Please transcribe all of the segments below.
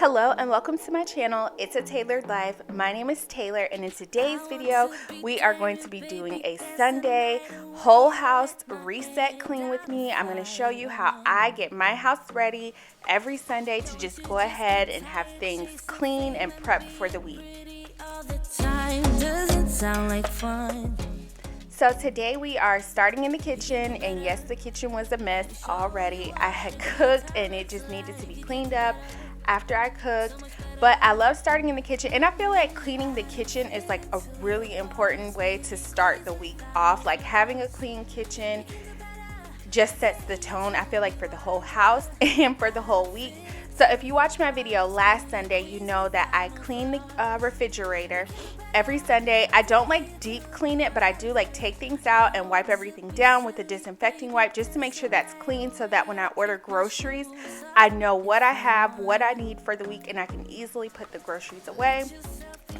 Hello and welcome to my channel. It's a tailored life. My name is Taylor, and in today's video we are going to be doing a Sunday whole house reset clean with me. I'm going to show you how I get my house ready every Sunday to just go ahead and have things clean and prepped for the week. So today we are starting in the kitchen, and yes, the kitchen was a mess already. I had cooked and it just needed to be cleaned up after I cooked, but I love starting in the kitchen, and I feel like cleaning the kitchen is like a really important way to start the week off. Like having a clean kitchen just sets the tone, I feel like, for the whole house and for the whole week. So if you watched my video last Sunday, you know that I clean the refrigerator every Sunday. I don't like deep clean it, but I do like take things out and wipe everything down with a disinfecting wipe just to make sure that's clean, so that when I order groceries, I know what I have, what I need for the week, and I can easily put the groceries away.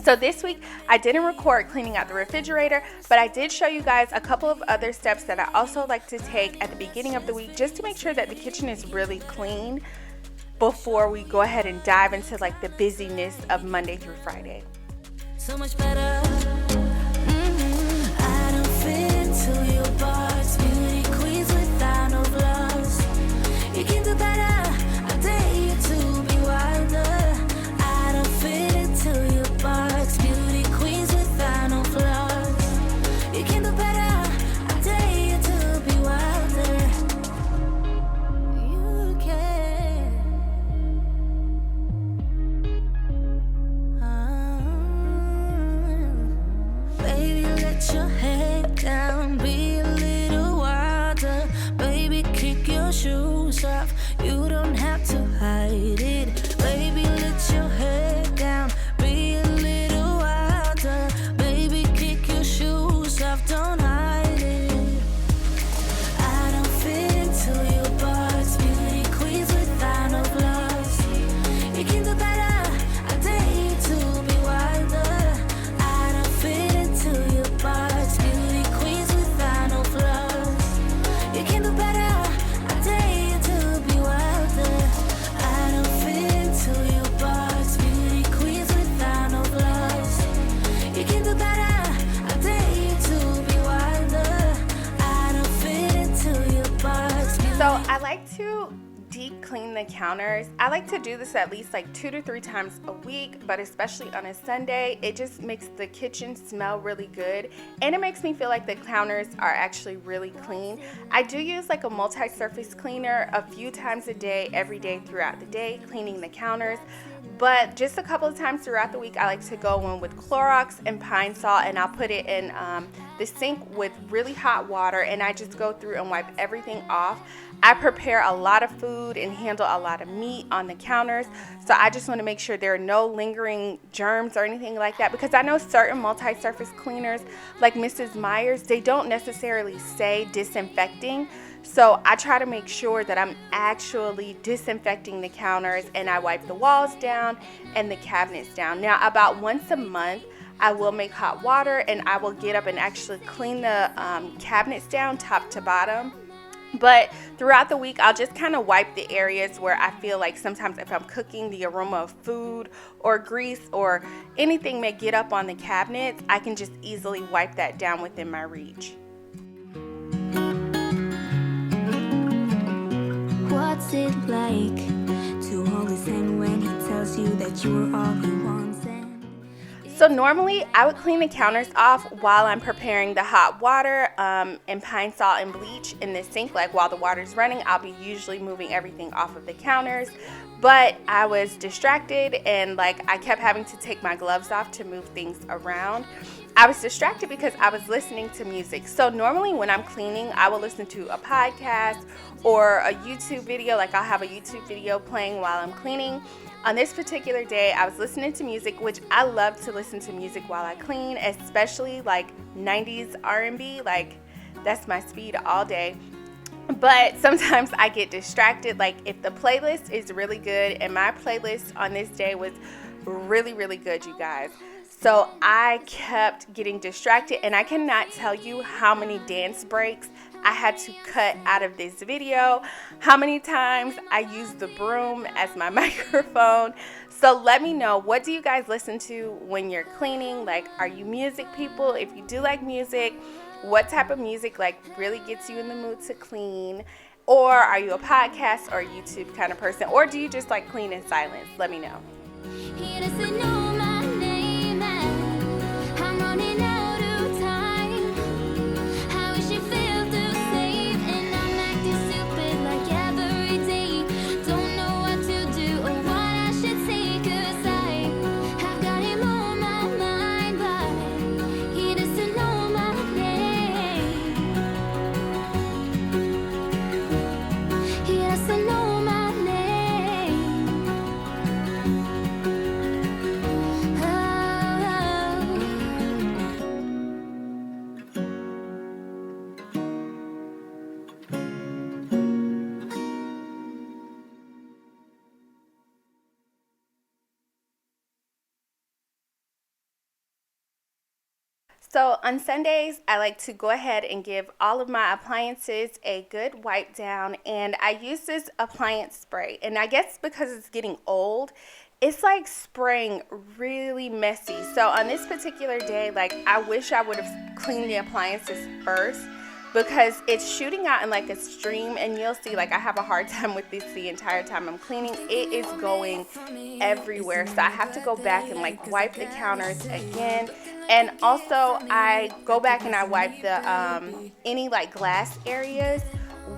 So this week I didn't record cleaning out the refrigerator, but I did show you guys a couple of other steps that I also like to take at the beginning of the week just to make sure that the kitchen is really clean before we go ahead and dive into like the busyness of Monday through Friday. So much better. I don't fit into your box. Beauty queens without no flaws. You can do better. I dare you to be wilder. I don't fit into your box. Beauty queens without no flaws. You can do better. I dare you to be wilder. You can. Baby, let your head down, be a little wilder. Baby, kick your shoes off, you don't have to hide it. Baby, let your head down, be a little wilder. Baby, kick your shoes off, don't hide it. I don't fit into your box, beauty queens without no flaws. You can do better, I dare you to be wilder. I don't fit into your box, beauty queens without no flaws. You can do better, I dare you to be wilder. I don't fit into your box, beauty queens without no flaws. You can do better, I dare you to be wilder. I don't fit into your box. So I like to deep clean the counters. I like to do this at least like 2 to 3 times a week, but especially on a Sunday, it just makes the kitchen smell really good, and it makes me feel like the counters are actually really clean. I do use like a multi-surface cleaner a few times a day, every day throughout the day, cleaning the counters. But just a couple of times throughout the week, I like to go in with Clorox and Pine Sol, and I'll put it in the sink with really hot water, and I just go through and wipe everything off. I prepare a lot of food and handle a lot of meat on the counters, so I just want to make sure there are no lingering germs or anything like that, because I know certain multi-surface cleaners like Mrs. Meyer's, they don't necessarily say disinfecting. So I try to make sure that I'm actually disinfecting the counters, and I wipe the walls down and the cabinets down. Now, about once a month, I will make hot water, and I will get up and actually clean the cabinets down top to bottom. But throughout the week, I'll just kind of wipe the areas where I feel like sometimes if I'm cooking, the aroma of food or grease or anything may get up on the cabinets, I can just easily wipe that down within my reach. What's it like to hold his hand when he tells you that you're all he wants? So normally I would clean the counters off while I'm preparing the hot water and Pine Sol and bleach in the sink. Like while the water's running, I'll be usually moving everything off of the counters. But I was distracted, and like I kept having to take my gloves off to move things around. I was distracted because I was listening to music. So normally when I'm cleaning, I will listen to a podcast or a YouTube video. Like I'll have a YouTube video playing while I'm cleaning. On this particular day, I was listening to music, which I love to listen to music while I clean, especially like 90s R&B. Like that's my speed all day. But sometimes I get distracted. Like if the playlist is really good, and my playlist on this day was really, really good, you guys. So I kept getting distracted, and I cannot tell you how many dance breaks I had to cut out of this video how many times I use the broom as my microphone. So let me know, what do you guys listen to when you're cleaning? Like, are you music people? If you do like music, what type of music like really gets you in the mood to clean? Or are you a podcast or YouTube kind of person? Or do you just like clean in silence? Let me know. He doesn't know my name, and I'm running out of time. How we should feel to save, and I'm acting stupid like every day. Don't know what to do or what I should say, 'cause I have got him on my mind, but he doesn't know my name. He doesn't know my name. So on Sundays, I like to go ahead and give all of my appliances a good wipe down, and I use this appliance spray. And I guess because it's getting old, it's like spraying really messy. So on this particular day, like, I wish I would have cleaned the appliances first, because it's shooting out in like a stream, and you'll see like I have a hard time with this the entire time I'm cleaning. It is going everywhere, so I have to go back and like wipe the counters again. And also I go back and I wipe the any like glass areas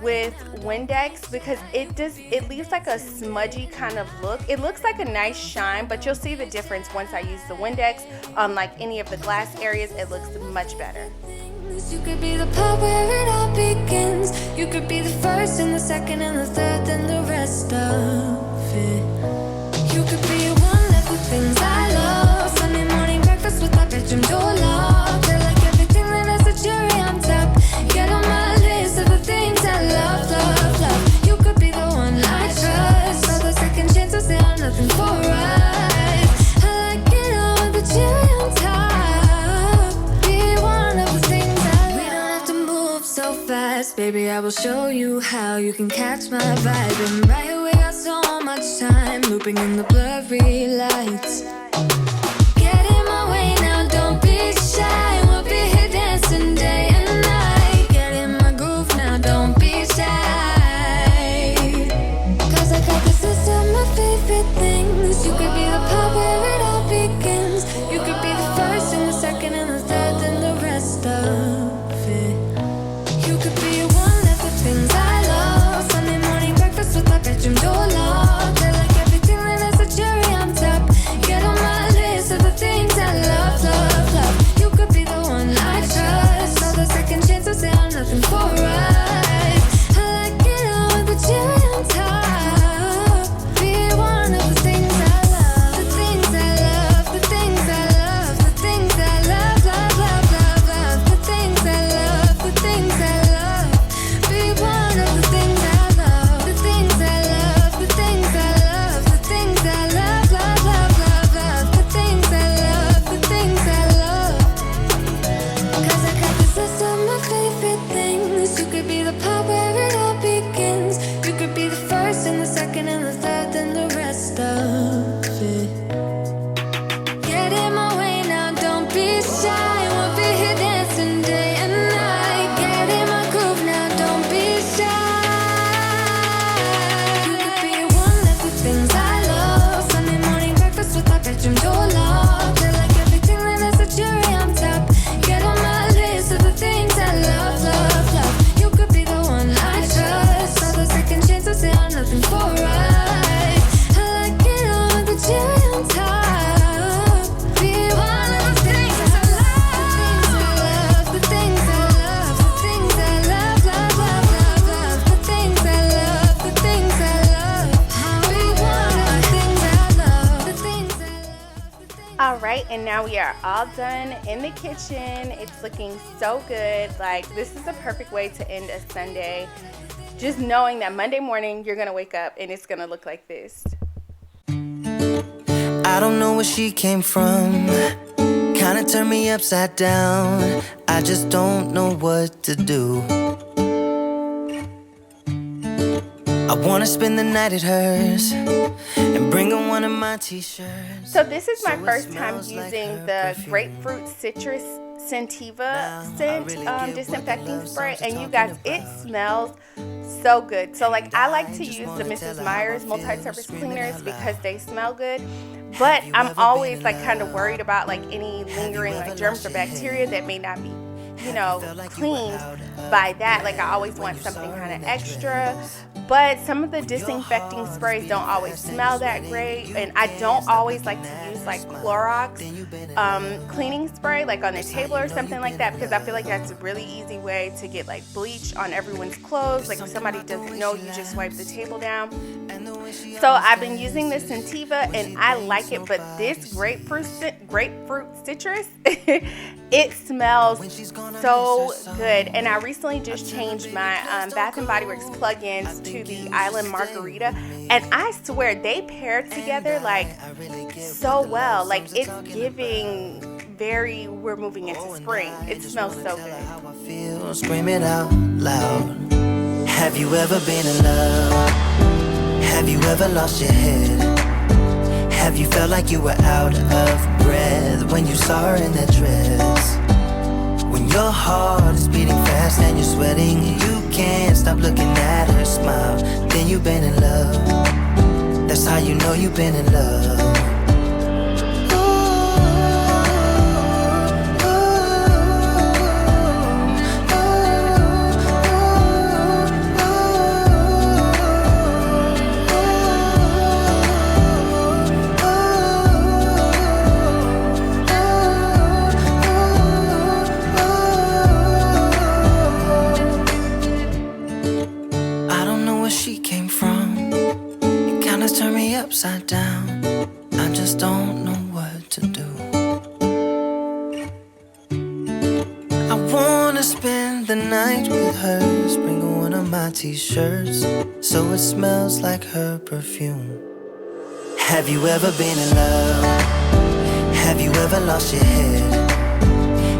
with Windex, because it leaves like a smudgy kind of look. It looks like a nice shine, but you'll see the difference once I use the Windex on like any of the glass areas. It looks much better. You could be the part where it all begins. You could be the first and the second and the third and the rest of it. You could be one left with things I love. Sunday morning breakfast with my bedroom door locked. I like everything that has a cherry on top. Get on my list of the things I love, love, love. You could be the one I trust. All the second chances, they are nothing for us. I like it all with the cherry on top. Be one of the things so fast, baby, I will show you how you can catch my vibe. And right here we got so much time, looping in the blurry lights. Get in my way now, don't be shy. We'll be here dancing day and night. Get in my groove now, don't be shy. 'Cause I got this list of my favorite things. You could be the part where it all begins. You could be the first and the second and the third and the rest of it. You could be one of the things I love. Sunday morning breakfast with my bedroom door locked. I like everything that has a cherry on top. Get on my list of the things I love, love, love. You could be the one I trust. All the second chances, they are nothing for us. I like it all with the cherry on top. Be one of the things I love. The things I love, the things I love, the things I love, love, love, love, love. The things I love, the things I love. Be one of the things I love. The things I love, the things I love, the things I love, love, love, love, love. The things I love, the things I love. 'Cause I got this list of my favorite things. You could be the part where it all begins. You could be the first and the second and the third and the rest of it. Get in my way now, don't be shy. We'll be here dancing day and night. Get in my groove now, don't be shy. You could be one of the things I love. Sunday morning breakfast with my bedroom door locked. I like everything that has a cherry on top. Get on my list of the things I love, love, love. You could be the one I trust. All the second chances, they are nothing for us. I like it all with the cherry on top. Be one of the things I love. The things I love, the things I love, the things I love, love, love, love, love. The things I love, the things I love. Be one of the things I love. The things I love, the things. All right, and now we are all done in the kitchen. It's looking so good. Like, this is the perfect way to end a Sunday. Just knowing that Monday morning you're gonna wake up and it's gonna look like this. I don't know where she came from. Kinda turned me upside down. I just don't know what to do. wanna spend the night at hers and bring her one of my t-shirts. So this is my first time using the grapefruit citrus Scentiva scent disinfecting spray, and you guys, it smells so good. So like, I like to use the Mrs. Meyer's multi-surface cleaners because they smell good, but I'm always like kind of worried about like any lingering like germs or bacteria that may not be, you know, cleaned by that. Like, I always want something kind of extra. But some of the disinfecting sprays don't always smell that great, and I don't always like to use like Clorox cleaning spray like on the table or something like that, because I feel like that's a really easy way to get like bleach on everyone's clothes. Like, if somebody doesn't know, you just wipe the table down. So I've been using this Scentiva and I like it, but this grapefruit citrus it smells so good. And I recently just changed my Bath and Body Works plug-ins to the Island Margarita, and I swear they pair together like so well. Like, it's giving very, we're moving into spring. It smells so good. Screaming out loud. Have you ever been in love? Have you ever lost your head? Have you felt like you were out of breath when you saw her in that dress? When your heart is beating fast and you're sweating, you can't stop looking at her smile, then you've been in love. That's how you know you've been in love. Upside down, I just don't know what to do. I wanna spend the night with her, bring her one of my t-shirts so it smells like her perfume. Have you ever been in love? Have you ever lost your head?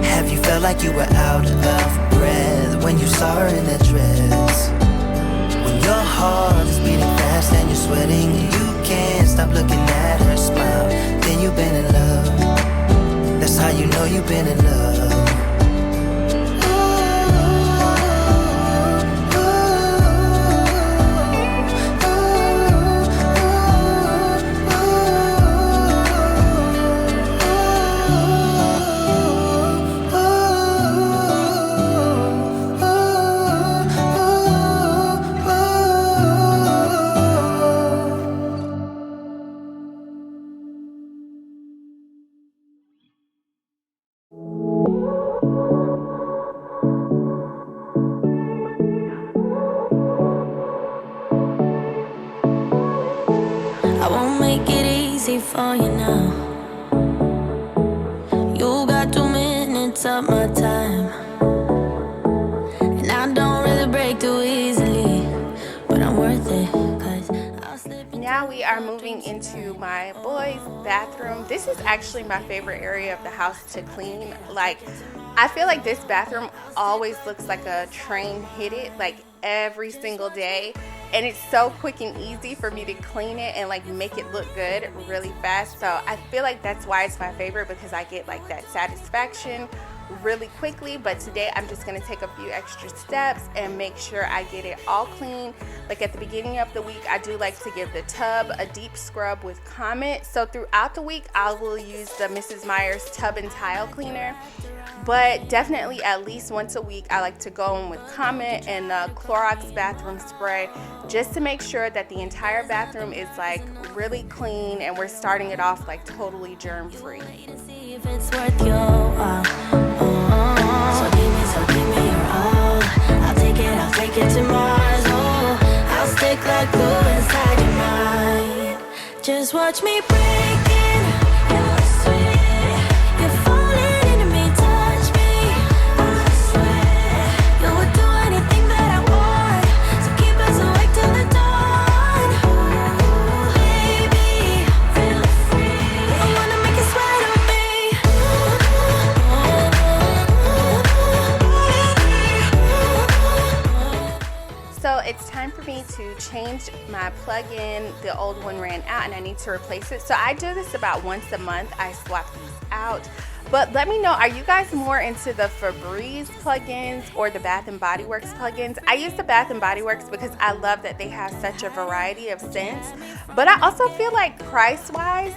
Have you felt like you were out of breath when you saw her in that dress? When your heart is beating fast and you're sweating, you can't stop looking at her smile, then you've been in love. That's how you know you've been in love. For you now, you got 2 minutes of my time, and I don't really break too easily, but I'm worth it, 'cause I'll slip. Now we are moving into my boys' bathroom. This is actually my favorite area of the house to clean. Like, I feel like this bathroom always looks like a train hit it, like every single day. And it's so quick and easy for me to clean it and like make it look good really fast. So I feel like that's why it's my favorite, because I get like that satisfaction really quickly. But today I'm just gonna take a few extra steps and make sure I get it all clean. Like, at the beginning of the week, I do like to give the tub a deep scrub with Comet. So throughout the week, I will use the Mrs. Meyer's tub and tile cleaner. But definitely at least once a week, I like to go in with Comet and the Clorox bathroom spray, just to make sure that the entire bathroom is like really clean and we're starting it off like totally germ free. See if it's worth your while. So give me your all. I'll take it to Mars. Oh, I'll stick like glue inside your mind. Just watch me break it. You're sweet. You're falling into me, touch me. I swear you would do anything that I want. So keep us awake till the dawn. Baby, feel free. I wanna make you sweat on me. So it's time for me to change plug in. The old one ran out and I need to replace it. So I do this about once a month. I swap these out. But let me know, are you guys more into the Febreze plugins or the Bath & Body Works plugins? I use the Bath & Body Works because I love that they have such a variety of scents. But I also feel like price-wise,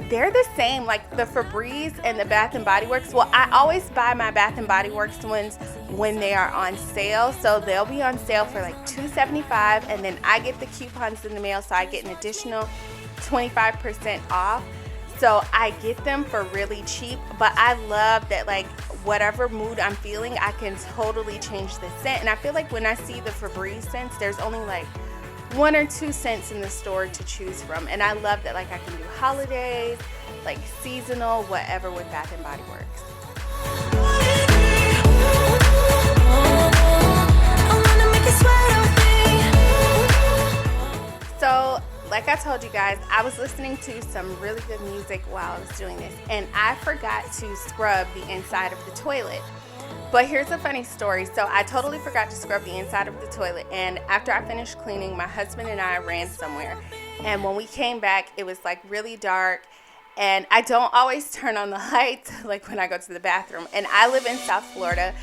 they're the same, like the Febreze and the Bath & Body Works. Well, I always buy my Bath & Body Works ones when they are on sale. So they'll be on sale for like $2.75, and then I get the coupons in the mail, so I get an additional 25% off. So I get them for really cheap, but I love that, like, whatever mood I'm feeling, I can totally change the scent. And I feel like when I see the Febreze scents, there's only like 1 or 2 scents in the store to choose from. And I love that, like, I can do holidays, like seasonal, whatever with Bath & Body Works. So, like I told you guys, I was listening to some really good music while I was doing this, and I forgot to scrub the inside of the toilet. But here's a funny story. So I totally forgot to scrub the inside of the toilet, and after I finished cleaning, my husband and I ran somewhere, and when we came back, it was like really dark, and I don't always turn on the lights like when I go to the bathroom, and I live in South Florida.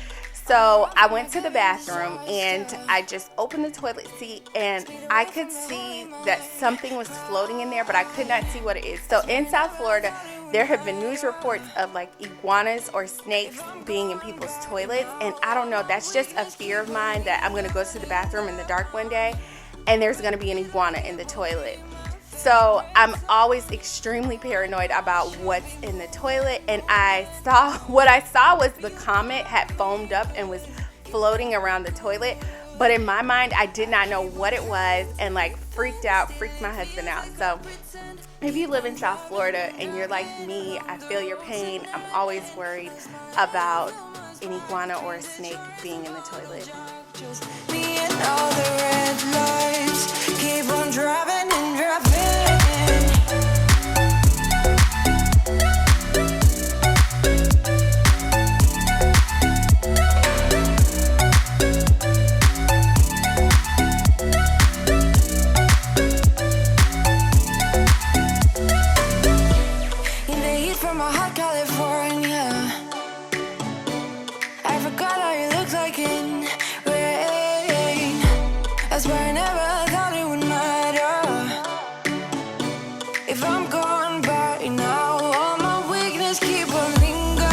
So I went to the bathroom and I just opened the toilet seat, and I could see that something was floating in there, but I could not see what it is. So in South Florida, there have been news reports of like iguanas or snakes being in people's toilets, and I don't know, that's just a fear of mine that I'm going to go to the bathroom in the dark one day and there's going to be an iguana in the toilet. So I'm always extremely paranoid about what's in the toilet, and what I saw was the comet had foamed up and was floating around the toilet, but in my mind I did not know what it was, and like freaked my husband out. So if you live in South Florida and you're like me, I feel your pain. I'm always worried about an iguana or a snake being in the toilet. Just me and all the red lights, keep on driving and driving. In the heat from a hot California, I forgot how you look like in rain. I swear I never thought it would matter if I'm gone by now. All my weakness keep on linger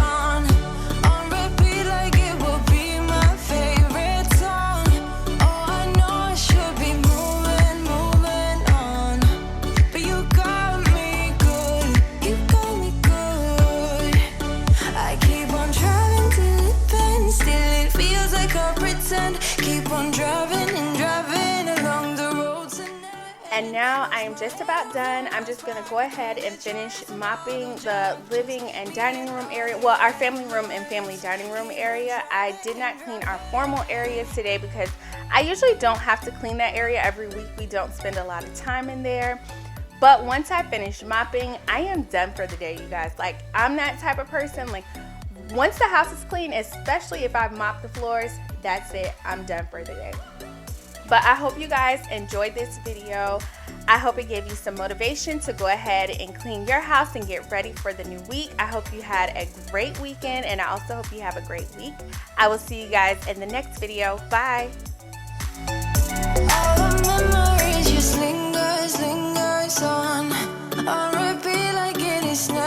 on repeat like it will be my favorite song. Oh, I know I should be moving on, but you got me good, I keep on driving till it bends, still it feels like I pretend. Keep on driving and driving along the roads. And now I am just about done. I'm just going to go ahead and finish mopping the living and dining room area. Well, our family room and family dining room area. I did not clean our formal areas today because I usually don't have to clean that area every week. We don't spend a lot of time in there. But once I finish mopping, I am done for the day, you guys. Like, I'm that type of person. Like, once the house is clean, especially if I've mopped the floors, that's it. I'm done for the day. But I hope you guys enjoyed this video. I hope it gave you some motivation to go ahead and clean your house and get ready for the new week. I hope you had a great weekend, and I also hope you have a great week. I will see you guys in the next video. Bye. All the memories just lingers on repeat like it is now.